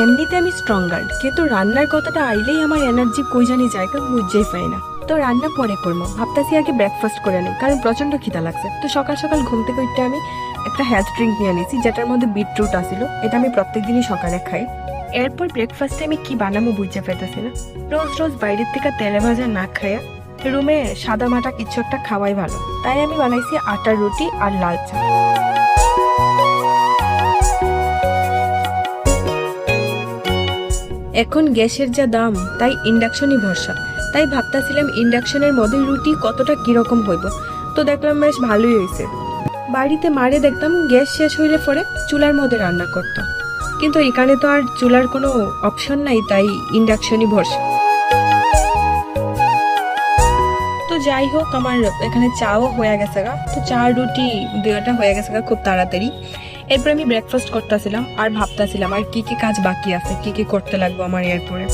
এমনিতে আমি strong guard, কিন্তু রান্নার কথাটা আইলেই আমার এনার্জি কই জানি জায়গা বুঝতেই পাই না। তো রান্না পরে করবো, ভাবতেছি আগে ব্রেকফাস্ট করে নিই, কারণ প্রচন্ড খিদা লাগছে। তো সকাল সকাল ঘুম থেকে উঠতে আমি একটা হেলথ ড্রিঙ্ক নিয়ে নিয়েছি, যেটার মধ্যে বিটরুট আসিল। এটা আমি প্রত্যেকদিনই সকালে খাই। এরপর ব্রেকফাস্টে আমি কি বানাবো বুঝতে পারতেছি না। রোজ রোজ বাইরের থেকে তেলে ভাজা না খাইয়া রুমে সাদা মাটা কিছু একটা খাওয়াই ভালো। তাই আমি বানাইছি আটার রুটি আর লাল চা। এখন গ্যাসের যা দাম, তাই ইন্ডাকশনই ভরসা। তাই ভাবতেছিলাম ইন্ডাকশনের মধ্যে রুটি কতটা কিরকম হইব। তো দেখলাম বেশ ভালোই হয়েছে। বাড়িতে মারে দেখতাম গ্যাস শেষ হইলে পরে চুলার মধ্যে রান্না করতো, কিন্তু এখানে তো আর চুলার কোনো অপশন নাই, তাই ইন্ডাকশনই ভরসা। তো যাই হোক, আমার এখানে চাও হয়ে গেছে গা। তো চা রুটি দুইটা হয়ে গেছে গা খুব তাড়াতাড়ি। এরপর আমি ব্রেকফাস্ট করতেছিলাম আর ভাবতেছিলাম আর কি কি কাজ বাকি আছে, কি কি করতে লাগবে আমার এরপরে।